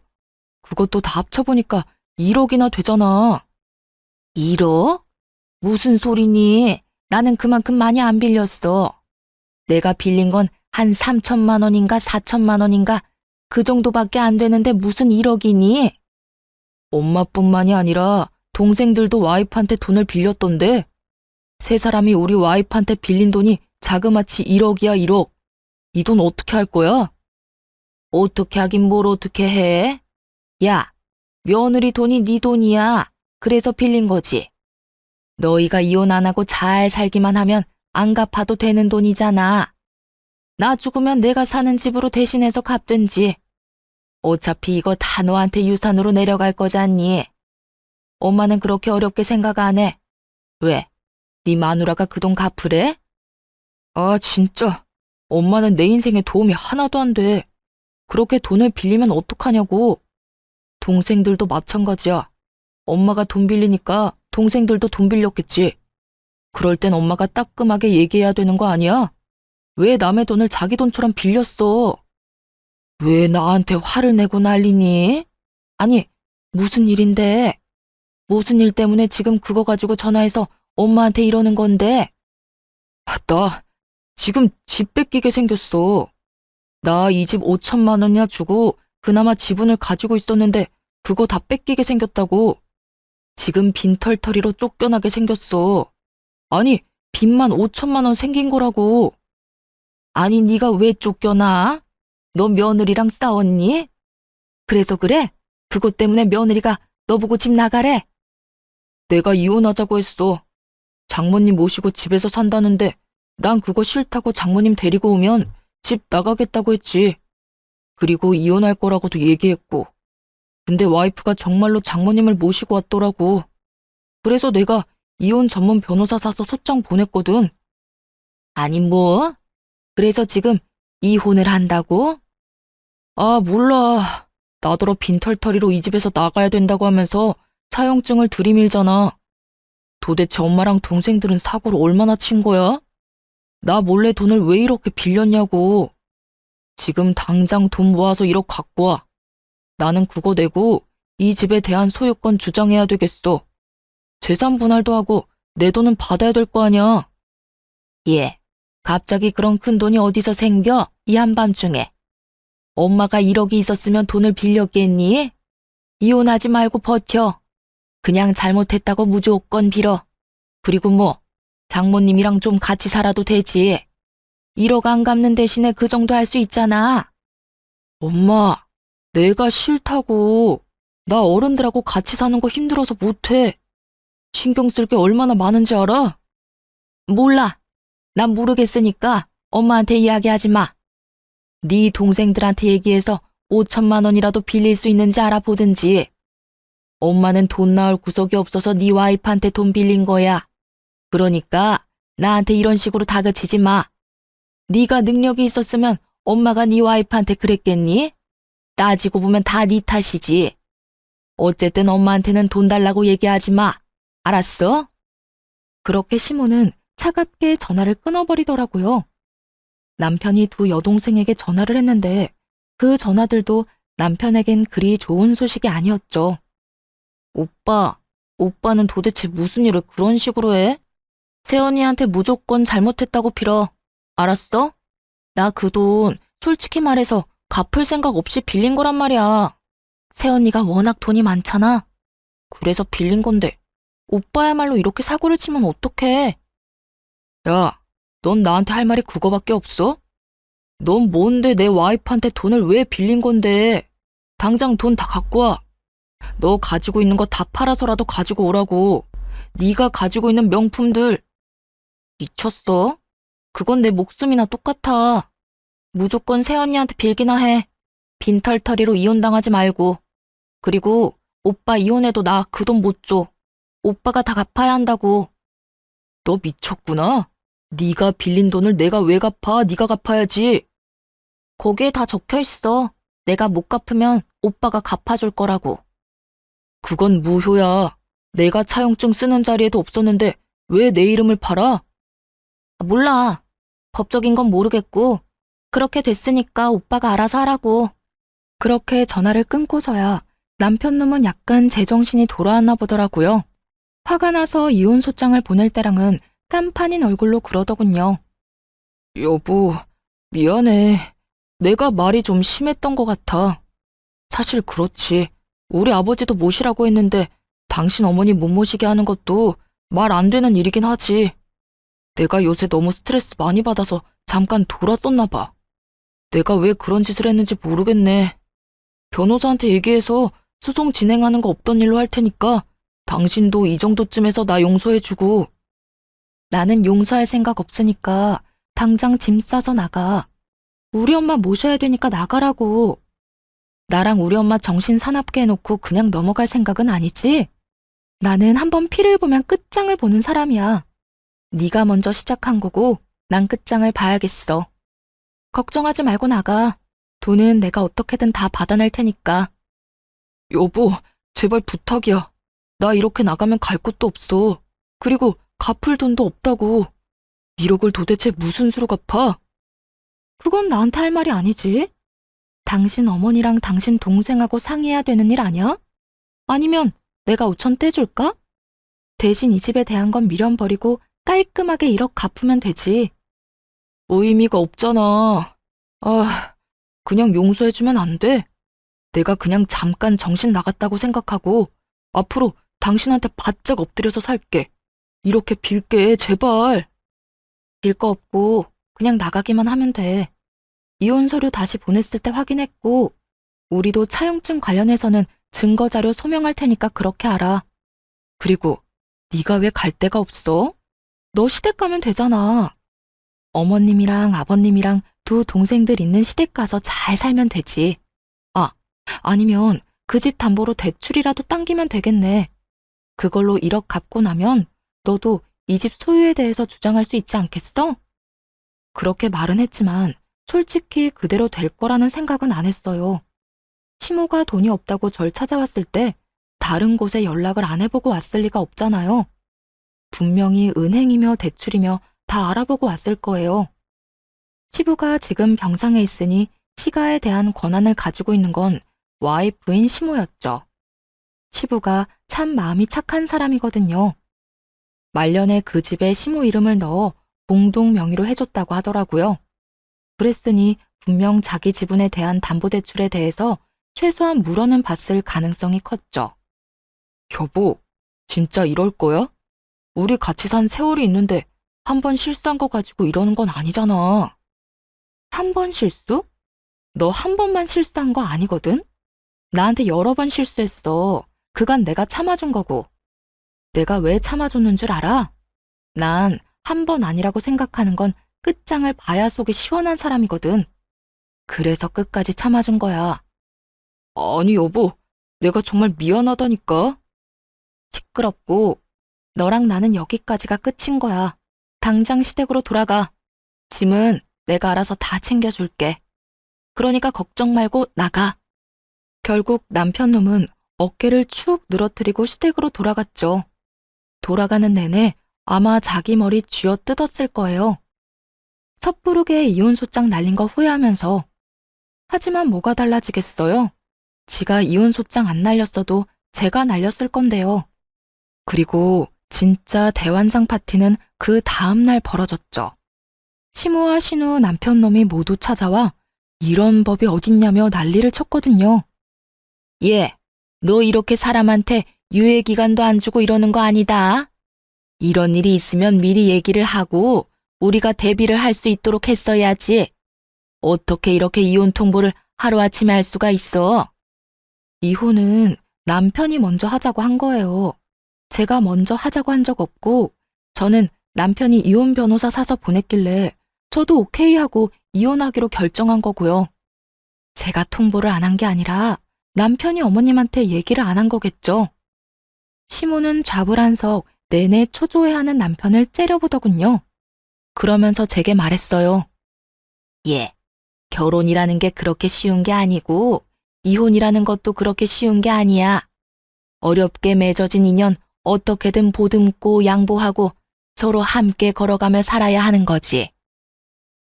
그것도 다 합쳐보니까 1억이나 되잖아. 1억? 무슨 소리니? 나는 그만큼 많이 안 빌렸어. 내가 빌린 건 한 3천만 원인가 4천만 원인가 그 정도밖에 안 되는데 무슨 1억이니? 엄마뿐만이 아니라 동생들도 와이프한테 돈을 빌렸던데 세 사람이 우리 와이프한테 빌린 돈이 자그마치 1억이야 1억. 이 돈 어떻게 할 거야? 어떻게 하긴 뭘 어떻게 해? 야, 며느리 돈이 네 돈이야. 그래서 빌린 거지. 너희가 이혼 안 하고 잘 살기만 하면 안 갚아도 되는 돈이잖아. 나 죽으면 내가 사는 집으로 대신해서 갚든지. 어차피 이거 다 너한테 유산으로 내려갈 거잖니. 엄마는 그렇게 어렵게 생각 안 해. 왜? 네 마누라가 그 돈 갚으래? 아 진짜. 엄마는 내 인생에 도움이 하나도 안 돼. 그렇게 돈을 빌리면 어떡하냐고. 동생들도 마찬가지야. 엄마가 돈 빌리니까 동생들도 돈 빌렸겠지. 그럴 땐 엄마가 따끔하게 얘기해야 되는 거 아니야? 왜 남의 돈을 자기 돈처럼 빌렸어? 왜 나한테 화를 내고 난리니? 아니, 무슨 일인데? 무슨 일 때문에 지금 그거 가지고 전화해서 엄마한테 이러는 건데? 나 지금 집 뺏기게 생겼어. 나 이 집 5천만 원이나 주고 그나마 지분을 가지고 있었는데 그거 다 뺏기게 생겼다고. 지금 빈털터리로 쫓겨나게 생겼어. 아니, 빚만 5천만 원 생긴 거라고. 아니, 네가 왜 쫓겨나? 너 며느리랑 싸웠니? 그래서 그래? 그것 때문에 며느리가 너 보고 집 나가래? 내가 이혼하자고 했어. 장모님 모시고 집에서 산다는데 난 그거 싫다고 장모님 데리고 오면 집 나가겠다고 했지. 그리고 이혼할 거라고도 얘기했고. 근데 와이프가 정말로 장모님을 모시고 왔더라고. 그래서 내가 이혼 전문 변호사 사서 소장 보냈거든. 아니 뭐? 그래서 지금 이혼을 한다고? 아, 몰라. 나더러 빈털터리로 이 집에서 나가야 된다고 하면서 차용증을 들이밀잖아. 도대체 엄마랑 동생들은 사고를 얼마나 친 거야? 나 몰래 돈을 왜 이렇게 빌렸냐고. 지금 당장 돈 모아서 1억 갖고 와. 나는 그거 내고 이 집에 대한 소유권 주장해야 되겠어. 재산 분할도 하고 내 돈은 받아야 될 거 아니야. 예, 갑자기 그런 큰 돈이 어디서 생겨? 이 한밤중에. 엄마가 1억이 있었으면 돈을 빌렸겠니? 이혼하지 말고 버텨. 그냥 잘못했다고 무조건 빌어. 그리고 뭐 장모님이랑 좀 같이 살아도 되지. 1억 안 갚는 대신에 그 정도 할 수 있잖아. 엄마, 내가 싫다고. 나 어른들하고 같이 사는 거 힘들어서 못해. 신경 쓸 게 얼마나 많은지 알아? 몰라. 난 모르겠으니까 엄마한테 이야기하지 마. 네 동생들한테 얘기해서 5천만 원이라도 빌릴 수 있는지 알아보든지. 엄마는 돈 나올 구석이 없어서 네 와이프한테 돈 빌린 거야. 그러니까 나한테 이런 식으로 다그치지 마. 네가 능력이 있었으면 엄마가 네 와이프한테 그랬겠니? 따지고 보면 다 네 탓이지. 어쨌든 엄마한테는 돈 달라고 얘기하지 마. 알았어? 그렇게 시모는 차갑게 전화를 끊어버리더라고요. 남편이 두 여동생에게 전화를 했는데 그 전화들도 남편에겐 그리 좋은 소식이 아니었죠. 오빠는 도대체 무슨 일을 그런 식으로 해? 세연이한테 무조건 잘못했다고 빌어. 알았어? 나 그 돈 솔직히 말해서 갚을 생각 없이 빌린 거란 말이야. 세연이가 워낙 돈이 많잖아. 그래서 빌린 건데 오빠야말로 이렇게 사고를 치면 어떡해? 야, 넌 나한테 할 말이 그거밖에 없어? 넌 뭔데 내 와이프한테 돈을 왜 빌린 건데? 당장 돈 다 갖고 와. 너 가지고 있는 거 다 팔아서라도 가지고 오라고. 네가 가지고 있는 명품들. 미쳤어? 그건 내 목숨이나 똑같아. 무조건 세연이한테 빌기나 해. 빈털터리로 이혼당하지 말고. 그리고 오빠 이혼해도 나 그 돈 못 줘. 오빠가 다 갚아야 한다고. 너 미쳤구나. 네가 빌린 돈을 내가 왜 갚아? 네가 갚아야지. 거기에 다 적혀 있어. 내가 못 갚으면 오빠가 갚아줄 거라고. 그건 무효야. 내가 차용증 쓰는 자리에도 없었는데 왜 내 이름을 팔아? 몰라. 법적인 건 모르겠고 그렇게 됐으니까 오빠가 알아서 하라고. 그렇게 전화를 끊고서야 남편 놈은 약간 제정신이 돌아왔나 보더라고요. 화가 나서 이혼 소장을 보낼 때랑은 깜판인 얼굴로 그러더군요. 여보, 미안해. 내가 말이 좀 심했던 것 같아. 사실 그렇지. 우리 아버지도 모시라고 했는데 당신 어머니 못 모시게 하는 것도 말 안 되는 일이긴 하지. 내가 요새 너무 스트레스 많이 받아서 잠깐 돌았었나 봐. 내가 왜 그런 짓을 했는지 모르겠네. 변호사한테 얘기해서 소송 진행하는 거 없던 일로 할 테니까 당신도 이 정도쯤에서 나 용서해주고. 나는 용서할 생각 없으니까 당장 짐 싸서 나가. 우리 엄마 모셔야 되니까 나가라고. 나랑 우리 엄마 정신 사납게 해놓고 그냥 넘어갈 생각은 아니지? 나는 한번 피를 보면 끝장을 보는 사람이야. 네가 먼저 시작한 거고 난 끝장을 봐야겠어. 걱정하지 말고 나가. 돈은 내가 어떻게든 다 받아낼 테니까. 여보, 제발 부탁이야. 나 이렇게 나가면 갈 곳도 없어. 그리고 갚을 돈도 없다고. 1억을 도대체 무슨 수로 갚아? 그건 나한테 할 말이 아니지. 당신 어머니랑 당신 동생하고 상의해야 되는 일 아니야? 아니면 내가 5천 떼줄까? 대신 이 집에 대한 건 미련 버리고 깔끔하게 1억 갚으면 되지. 의미가 없잖아. 아, 그냥 용서해주면 안 돼? 내가 그냥 잠깐 정신 나갔다고 생각하고 앞으로 당신한테 바짝 엎드려서 살게. 이렇게 빌게, 제발. 빌 거 없고 그냥 나가기만 하면 돼. 이혼 서류 다시 보냈을 때 확인했고, 우리도 차용증 관련해서는 증거자료 소명할 테니까 그렇게 알아. 그리고 네가 왜 갈 데가 없어? 너 시댁 가면 되잖아. 어머님이랑 아버님이랑 두 동생들 있는 시댁 가서 잘 살면 되지. 아, 아니면 그 집 담보로 대출이라도 당기면 되겠네. 그걸로 1억 갚고 나면 너도 이 집 소유에 대해서 주장할 수 있지 않겠어? 그렇게 말은 했지만 솔직히 그대로 될 거라는 생각은 안 했어요. 시모가 돈이 없다고 절 찾아왔을 때 다른 곳에 연락을 안 해보고 왔을 리가 없잖아요. 분명히 은행이며 대출이며 다 알아보고 왔을 거예요. 시부가 지금 병상에 있으니 시가에 대한 권한을 가지고 있는 건 와이프인 시모였죠. 시부가 참 마음이 착한 사람이거든요. 말년에 그 집에 시모 이름을 넣어 공동 명의로 해줬다고 하더라고요. 그랬으니 분명 자기 지분에 대한 담보대출에 대해서 최소한 물어는 봤을 가능성이 컸죠. 여보, 진짜 이럴 거야? 우리 같이 산 세월이 있는데 한 번 실수한 거 가지고 이러는 건 아니잖아. 한 번 실수? 너 한 번만 실수한 거 아니거든? 나한테 여러 번 실수했어. 그간 내가 참아준 거고. 내가 왜 참아줬는 줄 알아? 난 한 번 아니라고 생각하는 건 끝장을 봐야 속이 시원한 사람이거든. 그래서 끝까지 참아준 거야. 아니 여보, 내가 정말 미안하다니까. 시끄럽고 너랑 나는 여기까지가 끝인 거야. 당장 시댁으로 돌아가. 짐은 내가 알아서 다 챙겨줄게. 그러니까 걱정 말고 나가. 결국 남편 놈은 어깨를 축 늘어뜨리고 시댁으로 돌아갔죠. 돌아가는 내내 아마 자기 머리 쥐어 뜯었을 거예요. 섣부르게 이혼소장 날린 거 후회하면서. 하지만 뭐가 달라지겠어요? 지가 이혼소장 안 날렸어도 제가 날렸을 건데요. 그리고 진짜 대환장 파티는 그 다음날 벌어졌죠. 시모와 신우 남편 놈이 모두 찾아와 이런 법이 어딨냐며 난리를 쳤거든요. 얘, 너 이렇게 사람한테 유예기간도 안 주고 이러는 거 아니다. 이런 일이 있으면 미리 얘기를 하고 우리가 대비를 할 수 있도록 했어야지. 어떻게 이렇게 이혼 통보를 하루아침에 할 수가 있어? 이혼은 남편이 먼저 하자고 한 거예요. 제가 먼저 하자고 한 적 없고 저는 남편이 이혼 변호사 사서 보냈길래 저도 오케이 하고 이혼하기로 결정한 거고요. 제가 통보를 안 한 게 아니라 남편이 어머님한테 얘기를 안 한 거겠죠. 시모는 좌불안석 내내 초조해하는 남편을 째려보더군요. 그러면서 제게 말했어요. 예, 결혼이라는 게 그렇게 쉬운 게 아니고 이혼이라는 것도 그렇게 쉬운 게 아니야. 어렵게 맺어진 인연 어떻게든 보듬고 양보하고 서로 함께 걸어가며 살아야 하는 거지.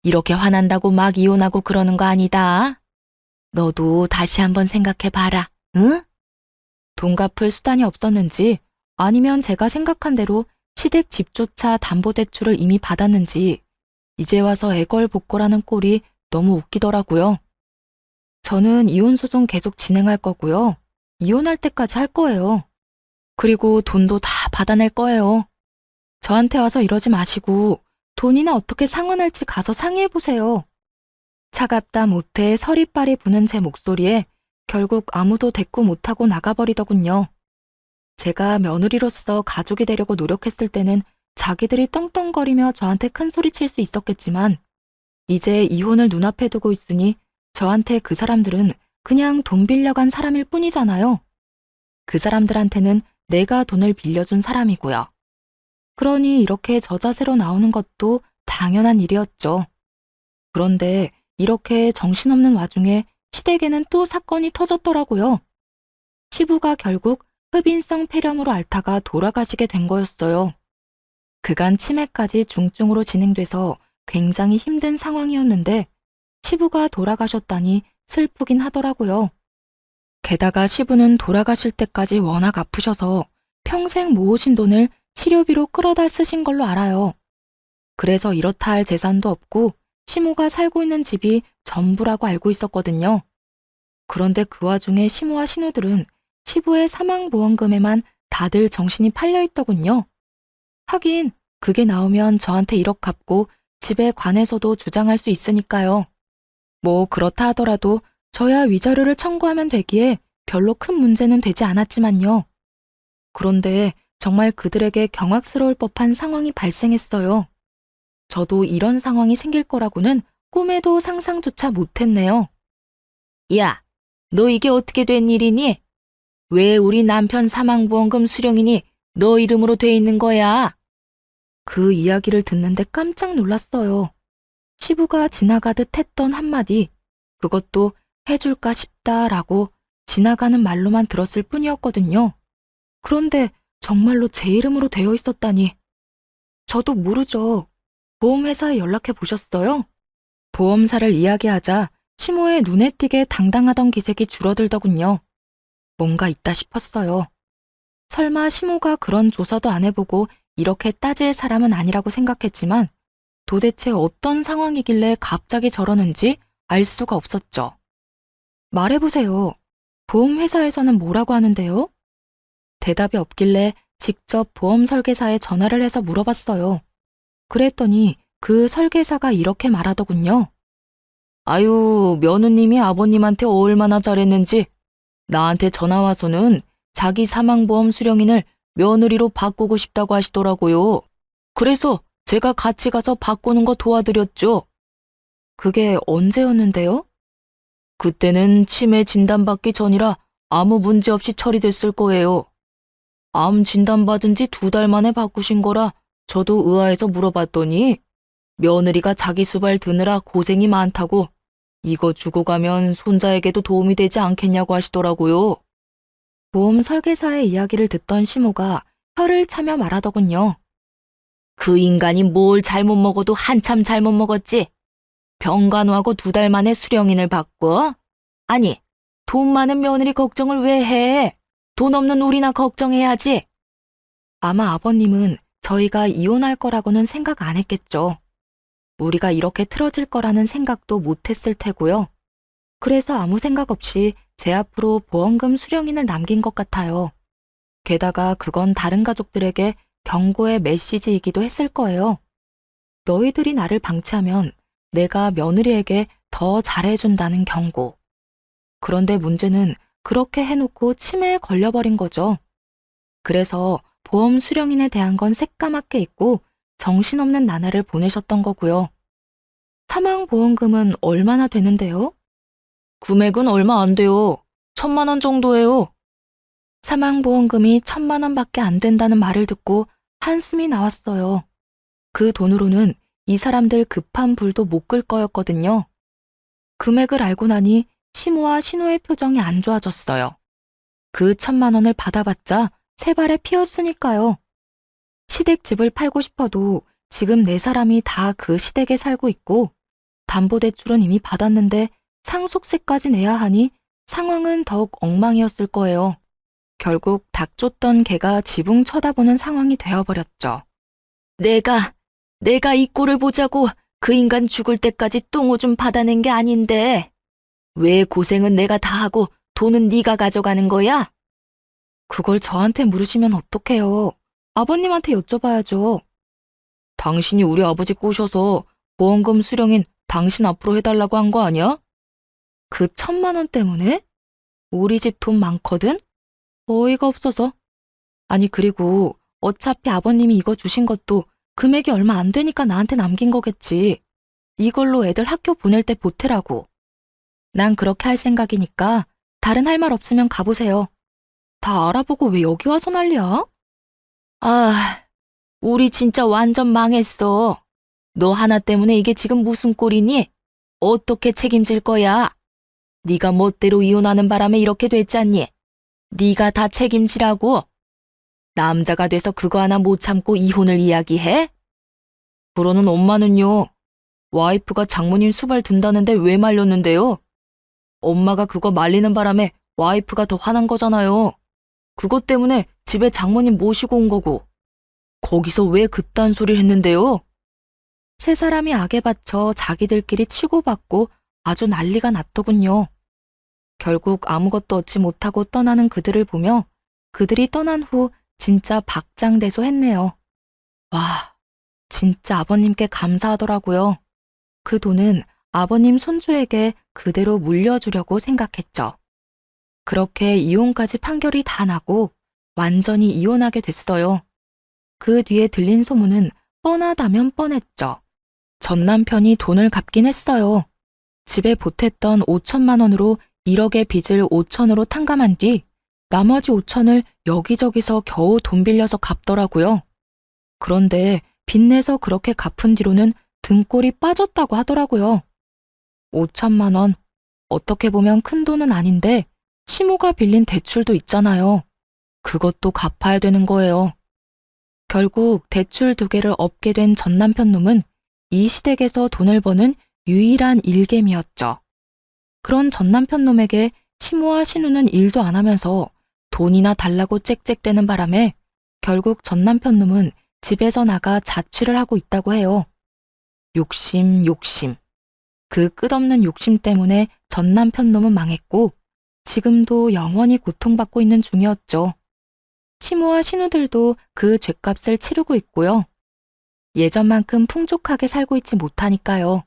이렇게 화난다고 막 이혼하고 그러는 거 아니다. 너도 다시 한번 생각해봐라, 응? 돈 갚을 수단이 없었는지 아니면 제가 생각한 대로 시댁 집조차 담보대출을 이미 받았는지 이제 와서 애걸복걸하는 꼴이 너무 웃기더라고요. 저는 이혼소송 계속 진행할 거고요. 이혼할 때까지 할 거예요. 그리고 돈도 다 받아낼 거예요. 저한테 와서 이러지 마시고 돈이나 어떻게 상환할지 가서 상의해보세요. 차갑다 못해 서리빨이 부는 제 목소리에 결국 아무도 대꾸 못하고 나가버리더군요. 제가 며느리로서 가족이 되려고 노력했을 때는 자기들이 떵떵거리며 저한테 큰 소리 칠 수 있었겠지만 이제 이혼을 눈앞에 두고 있으니 저한테 그 사람들은 그냥 돈 빌려간 사람일 뿐이잖아요. 그 사람들한테는 내가 돈을 빌려준 사람이고요. 그러니 이렇게 저자세로 나오는 것도 당연한 일이었죠. 그런데 이렇게 정신없는 와중에 시댁에는 또 사건이 터졌더라고요. 시부가 결국 흡인성 폐렴으로 앓다가 돌아가시게 된 거였어요. 그간 치매까지 중증으로 진행돼서 굉장히 힘든 상황이었는데 시부가 돌아가셨다니 슬프긴 하더라고요. 게다가 시부는 돌아가실 때까지 워낙 아프셔서 평생 모으신 돈을 치료비로 끌어다 쓰신 걸로 알아요. 그래서 이렇다 할 재산도 없고 시모가 살고 있는 집이 전부라고 알고 있었거든요. 그런데 그 와중에 시모와 신우들은 시부의 사망보험금에만 다들 정신이 팔려있더군요. 하긴 그게 나오면 저한테 1억 갚고 집에 관해서도 주장할 수 있으니까요. 뭐 그렇다 하더라도 저야 위자료를 청구하면 되기에 별로 큰 문제는 되지 않았지만요. 그런데 정말 그들에게 경악스러울 법한 상황이 발생했어요. 저도 이런 상황이 생길 거라고는 꿈에도 상상조차 못했네요. 야, 너 이게 어떻게 된 일이니? 왜 우리 남편 사망보험금 수령인이 너 이름으로 돼 있는 거야? 그 이야기를 듣는데 깜짝 놀랐어요. 시부가 지나가듯 했던 한마디, 그것도 해줄까 싶다라고 지나가는 말로만 들었을 뿐이었거든요. 그런데 정말로 제 이름으로 되어 있었다니. 저도 모르죠. 보험회사에 연락해 보셨어요? 보험사를 이야기하자 시모의 눈에 띄게 당당하던 기색이 줄어들더군요. 뭔가 있다 싶었어요. 설마 시모가 그런 조사도 안 해보고 이렇게 따질 사람은 아니라고 생각했지만 도대체 어떤 상황이길래 갑자기 저러는지 알 수가 없었죠. 말해보세요. 보험회사에서는 뭐라고 하는데요? 대답이 없길래 직접 보험 설계사에 전화를 해서 물어봤어요. 그랬더니 그 설계사가 이렇게 말하더군요. 아유, 며느님이 아버님한테 얼마나 잘했는지 나한테 전화 와서는 자기 사망보험 수령인을 며느리로 바꾸고 싶다고 하시더라고요. 그래서 제가 같이 가서 바꾸는 거 도와드렸죠. 그게 언제였는데요? 그때는 치매 진단받기 전이라 아무 문제 없이 처리됐을 거예요. 암 진단받은 지 2달 만에 바꾸신 거라 저도 의아해서 물어봤더니 며느리가 자기 수발 드느라 고생이 많다고 이거 주고 가면 손자에게도 도움이 되지 않겠냐고 하시더라고요. 보험 설계사의 이야기를 듣던 시모가 혀를 차며 말하더군요. 그 인간이 뭘 잘못 먹어도 한참 잘못 먹었지. 병간호하고 2달 만에 수령인을 바꿔? 아니, 돈 많은 며느리 걱정을 왜 해? 돈 없는 우리나 걱정해야지. 아마 아버님은 저희가 이혼할 거라고는 생각 안 했겠죠. 우리가 이렇게 틀어질 거라는 생각도 못 했을 테고요. 그래서 아무 생각 없이 제 앞으로 보험금 수령인을 남긴 것 같아요. 게다가 그건 다른 가족들에게 경고의 메시지이기도 했을 거예요. 너희들이 나를 방치하면 내가 며느리에게 더 잘해준다는 경고. 그런데 문제는 그렇게 해놓고 치매에 걸려버린 거죠. 그래서 보험 수령인에 대한 건 새까맣게 잊고 정신없는 나날을 보내셨던 거고요. 사망보험금은 얼마나 되는데요? 금액은 얼마 안 돼요. 1,000만 원 정도예요. 사망보험금이 1,000만 원밖에 안 된다는 말을 듣고 한숨이 나왔어요. 그 돈으로는 이 사람들 급한 불도 못 끌 거였거든요. 금액을 알고 나니 시모와 신호의 표정이 안 좋아졌어요. 그 1,000만 원을 받아봤자 세 발에 피었으니까요. 시댁집을 팔고 싶어도 지금 네 사람이 다 그 시댁에 살고 있고 담보대출은 이미 받았는데 상속세까지 내야 하니 상황은 더욱 엉망이었을 거예요. 결국 닭 쫓던 개가 지붕 쳐다보는 상황이 되어버렸죠. 내가 이 꼴을 보자고 그 인간 죽을 때까지 똥오줌 받아낸 게 아닌데 왜 고생은 내가 다 하고 돈은 네가 가져가는 거야? 그걸 저한테 물으시면 어떡해요. 아버님한테 여쭤봐야죠. 당신이 우리 아버지 꼬셔서 보험금 수령인 당신 앞으로 해달라고 한 거 아니야? 그 1,000만 원 때문에? 우리 집 돈 많거든? 어이가 없어서. 아니 그리고 어차피 아버님이 이거 주신 것도 금액이 얼마 안 되니까 나한테 남긴 거겠지. 이걸로 애들 학교 보낼 때 보태라고. 난 그렇게 할 생각이니까 다른 할 말 없으면 가보세요. 다 알아보고 왜 여기 와서 난리야? 아, 우리 진짜 완전 망했어. 너 하나 때문에 이게 지금 무슨 꼴이니? 어떻게 책임질 거야? 네가 멋대로 이혼하는 바람에 이렇게 됐잖니? 네가 다 책임지라고. 남자가 돼서 그거 하나 못 참고 이혼을 이야기해? 그러는 엄마는요. 와이프가 장모님 수발 든다는데 왜 말렸는데요? 엄마가 그거 말리는 바람에 와이프가 더 화난 거잖아요. 그것 때문에 집에 장모님 모시고 온 거고. 거기서 왜 그딴 소리를 했는데요? 세 사람이 악에 받쳐 자기들끼리 치고받고 아주 난리가 났더군요. 결국 아무것도 얻지 못하고 떠나는 그들을 보며 그들이 떠난 후 진짜 박장대소했네요. 와, 진짜 아버님께 감사하더라고요. 그 돈은 아버님 손주에게 그대로 물려주려고 생각했죠. 그렇게 이혼까지 판결이 다 나고 완전히 이혼하게 됐어요. 그 뒤에 들린 소문은 뻔하다면 뻔했죠. 전 남편이 돈을 갚긴 했어요. 집에 보탰던 5천만 원으로 1억의 빚을 5천으로 탕감한 뒤 나머지 5천을 여기저기서 겨우 돈 빌려서 갚더라고요. 그런데 빚내서 그렇게 갚은 뒤로는 등골이 빠졌다고 하더라고요. 5천만 원, 어떻게 보면 큰 돈은 아닌데 시모가 빌린 대출도 있잖아요. 그것도 갚아야 되는 거예요. 결국 대출 2개를 엎게 된 전 남편 놈은 이 시댁에서 돈을 버는 유일한 일개미였죠. 그런 전 남편 놈에게 시모와 신우는 일도 안 하면서 돈이나 달라고 짹짹대는 바람에 결국 전 남편 놈은 집에서 나가 자취를 하고 있다고 해요. 욕심. 그 끝없는 욕심 때문에 전 남편 놈은 망했고 지금도 영원히 고통받고 있는 중이었죠. 시모와 신우들도 그 죗값을 치르고 있고요. 예전만큼 풍족하게 살고 있지 못하니까요.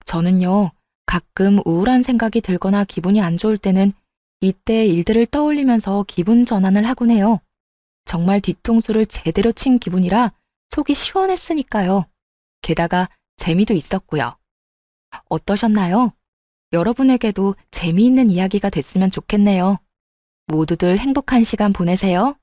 저는요, 가끔 우울한 생각이 들거나 기분이 안 좋을 때는 이때 일들을 떠올리면서 기분 전환을 하곤 해요. 정말 뒤통수를 제대로 친 기분이라 속이 시원했으니까요. 게다가 재미도 있었고요. 어떠셨나요? 여러분에게도 재미있는 이야기가 됐으면 좋겠네요. 모두들 행복한 시간 보내세요.